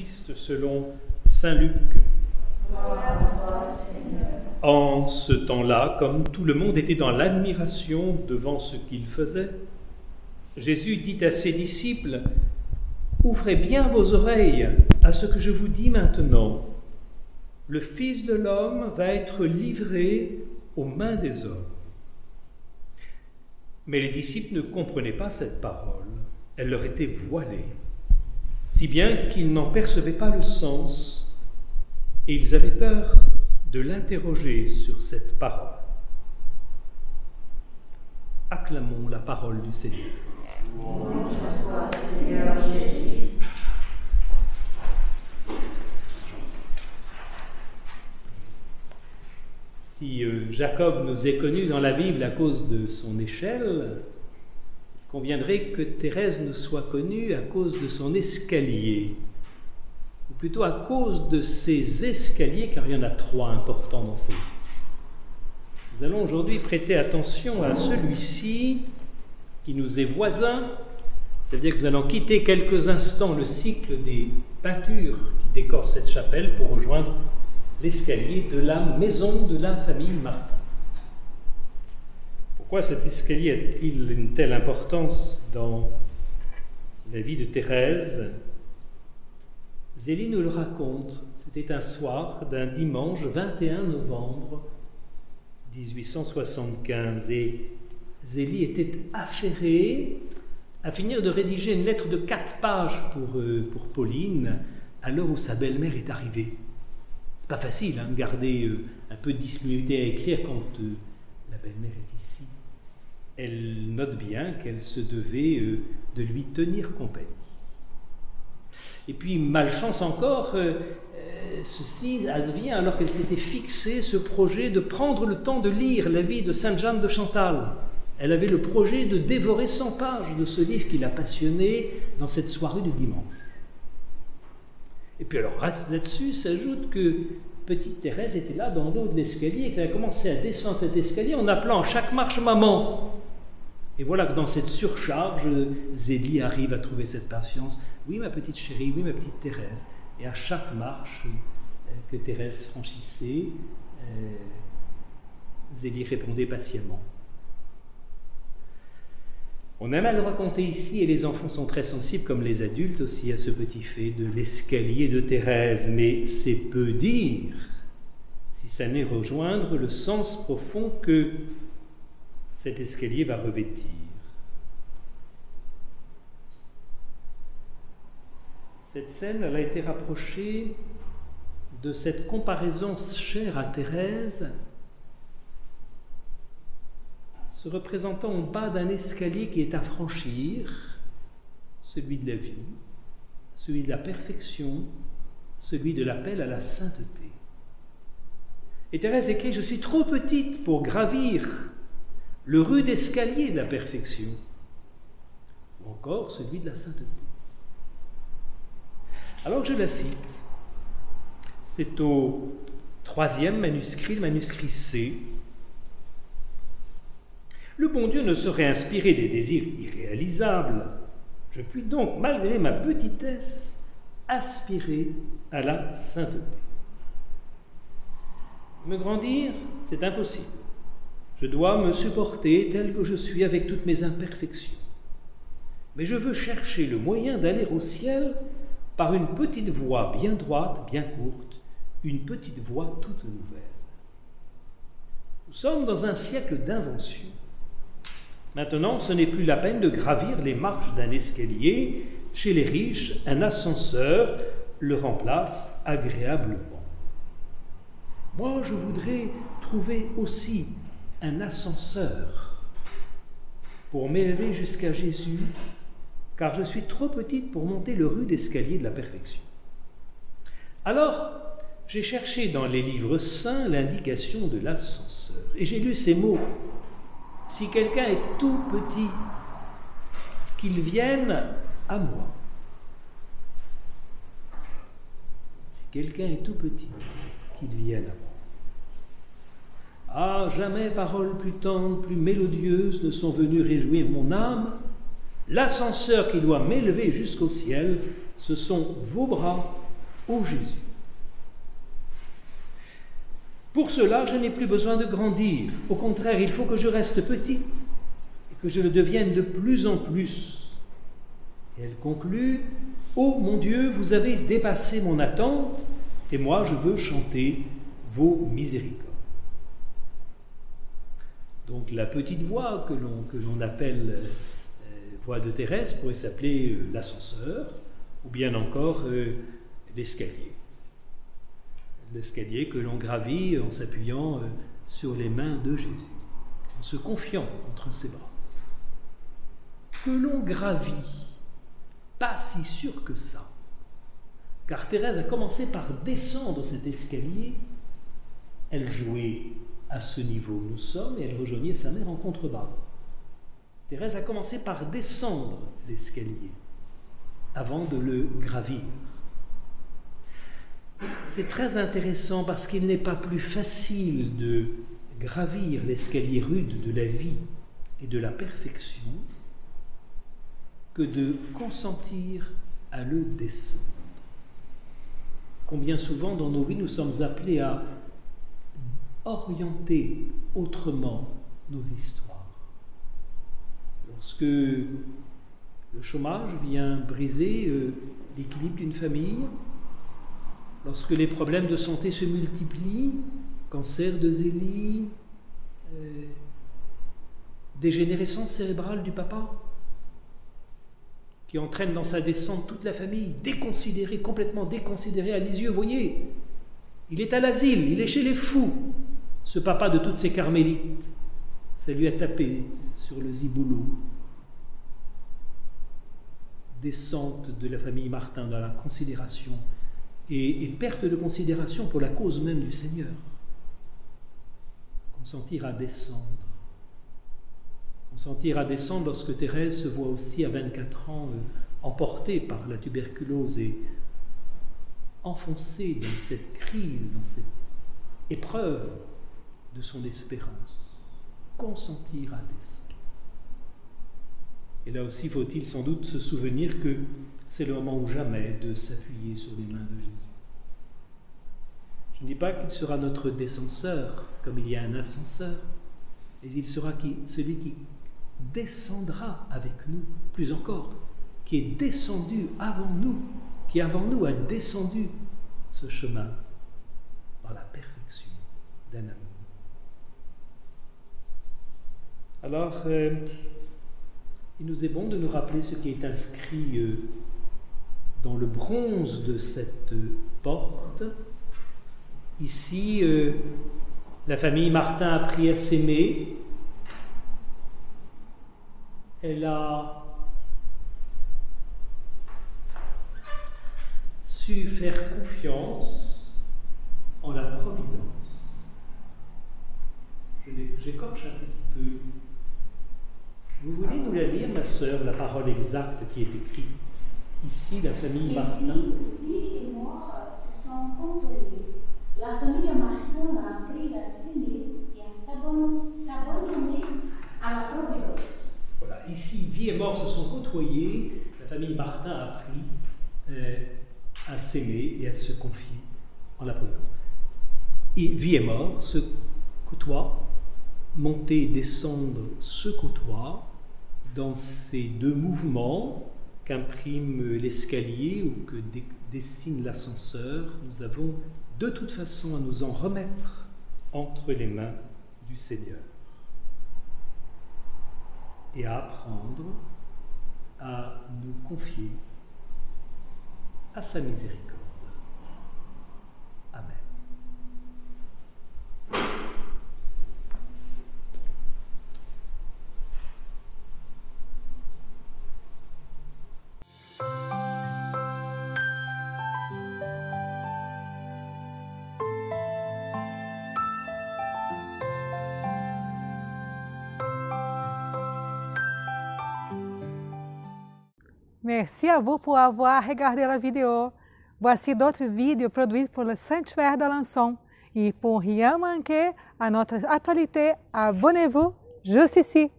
Jésus-Christ selon saint Luc. En ce temps-là, comme tout le monde était dans l'admiration devant ce qu'il faisait, Jésus dit à ses disciples: « Ouvrez bien vos oreilles à ce que je vous dis maintenant. Le Fils de l'homme va être livré aux mains des hommes. » Mais les disciples ne comprenaient pas cette parole. Elle leur était voilée, si bien qu'ils n'en percevaient pas le sens, et ils avaient peur de l'interroger sur cette parole. Acclamons la parole du Seigneur. Louange à toi, Seigneur Jésus. Si Jacob nous est connu dans la Bible à cause de son échelle, il conviendrait que Thérèse nous soit connue à cause de son escalier, ou plutôt à cause de ses escaliers, car il y en a 3 importants dans sa vie. Nous allons aujourd'hui prêter attention à celui-ci qui nous est voisin, c'est-à-dire que nous allons quitter quelques instants le cycle des peintures qui décorent cette chapelle pour rejoindre l'escalier de la maison de la famille Martin. Pourquoi cet escalier a-t-il une telle importance dans la vie de Thérèse? Zélie nous le raconte. C'était un soir d'un dimanche 21 novembre 1875 et Zélie était affairée à finir de rédiger une lettre de 4 pages pour Pauline à l'heure où sa belle-mère est arrivée. C'est pas facile de garder un peu de disponibilité à écrire quand la belle-mère est ici. Elle note bien qu'elle se devait de lui tenir compagnie. Et puis, malchance encore, ceci advient alors qu'elle s'était fixé ce projet de prendre le temps de lire la vie de Sainte Jeanne de Chantal. Elle avait le projet de dévorer 100 pages de ce livre qui l'a passionnée dans cette soirée du dimanche. Et puis alors là-dessus s'ajoute que petite Thérèse était là dans le haut de l'escalier et qu'elle a commencé à descendre cet escalier en appelant à chaque marche maman. Et voilà que dans cette surcharge, Zélie arrive à trouver cette patience. Oui, ma petite chérie, oui, ma petite Thérèse. Et à chaque marche que Thérèse franchissait, Zélie répondait patiemment. On aime à le raconter ici, et les enfants sont très sensibles, comme les adultes aussi, à ce petit fait de l'escalier de Thérèse. Mais c'est peu dire si ça n'est rejoindre le sens profond que cet escalier va revêtir. Cette scène, elle a été rapprochée de cette comparaison chère à Thérèse, se représentant au bas d'un escalier qui est à franchir, celui de la vie, celui de la perfection, celui de l'appel à la sainteté. Et Thérèse écrit: « Je suis trop petite pour gravir le rude escalier de la perfection, ou encore celui de la sainteté. » Alors je la cite. C'est au 3e manuscrit, le manuscrit C. « Le bon Dieu ne saurait inspirer des désirs irréalisables. Je puis donc, malgré ma petitesse, aspirer à la sainteté. Me grandir, c'est impossible. Je dois me supporter tel que je suis avec toutes mes imperfections. Mais je veux chercher le moyen d'aller au ciel par une petite voie bien droite, bien courte, une petite voie toute nouvelle. Nous sommes dans un siècle d'invention. Maintenant, ce n'est plus la peine de gravir les marches d'un escalier. Chez les riches, un ascenseur le remplace agréablement. Moi, je voudrais trouver aussi un ascenseur pour m'élever jusqu'à Jésus, car je suis trop petite pour monter le rude escalier de la perfection. Alors, j'ai cherché dans les livres saints l'indication de l'ascenseur, et j'ai lu ces mots. Si quelqu'un est tout petit, qu'il vienne à moi. Si quelqu'un est tout petit, qu'il vienne à moi. Ah, jamais paroles plus tendres, plus mélodieuses ne sont venues réjouir mon âme. L'ascenseur qui doit m'élever jusqu'au ciel, ce sont vos bras ô Jésus. Pour cela, je n'ai plus besoin de grandir. Au contraire, il faut que je reste petite et que je le devienne de plus en plus. Et elle conclut, « Ô mon Dieu, vous avez dépassé mon attente, et moi je veux chanter vos miséricordes. » Donc la petite voix que l'on appelle voix de Thérèse pourrait s'appeler l'ascenseur, ou bien encore l'escalier. L'escalier que l'on gravit en s'appuyant sur les mains de Jésus, en se confiant entre ses bras. Que l'on gravit, pas si sûr que ça, car Thérèse a commencé par descendre cet escalier. Elle jouait à ce niveau où nous sommes et elle rejoignait sa mère en contrebas. Thérèse a commencé par descendre l'escalier avant de le gravir. C'est très intéressant parce qu'il n'est pas plus facile de gravir l'escalier rude de la vie et de la perfection que de consentir à le descendre. Combien souvent dans nos vies nous sommes appelés à orienter autrement nos histoires. Lorsque le chômage vient briser l'équilibre d'une famille, lorsque les problèmes de santé se multiplient, cancer de zélie, dégénérescence cérébrale du papa, qui entraîne dans sa descente toute la famille, déconsidérée, complètement déconsidérée à Lisieux. Voyez, il est à l'asile, il est chez les fous, ce papa de toutes ces carmélites. Ça lui a tapé sur le ziboulot. Descente de la famille Martin dans la considération et perte de considération pour la cause même du Seigneur. Consentir à descendre. Consentir à descendre lorsque Thérèse se voit aussi à 24 ans emportée par la tuberculose et enfoncée dans cette crise, dans cette épreuve de son espérance. Consentir à descendre. Et là aussi, faut-il sans doute se souvenir que c'est le moment ou jamais de s'appuyer sur les mains de Jésus. Je ne dis pas qu'il sera notre descenseur, comme il y a un ascenseur, mais il sera celui qui descendra avec nous, plus encore, qui est descendu avant nous, qui avant nous a descendu ce chemin dans la perfection d'un amour. Alors, il nous est bon de nous rappeler ce qui est inscrit dans le bronze de cette porte. Ici, la famille Martin a appris à s'aimer. Elle a su faire confiance en la providence. J'écorche un petit peu. Vous voulez nous la lire, ma sœur, la parole exacte qui est écrite? Ici, la famille Martin. Ici, vie et mort se sont côtoyées. La famille Martin a appris à s'aimer et à s'abandonner à la providence. Voilà, ici, vie et mort se sont côtoyées. La famille Martin a appris à s'aimer et à se confier en la providence. Et vie et mort se côtoient, monter et descendre se côtoient dans ces deux mouvements qu'imprime l'escalier ou que dessine l'ascenseur. Nous avons de toute façon à nous en remettre entre les mains du Seigneur et à apprendre à nous confier à sa miséricorde. Amen. Merci à vous pour avoir regardé la vidéo. Voici d'autres vidéos produites pour le Sanctuaire d'Alençon. Et pour rien manquer à notre actualité, abonnez-vous juste ici.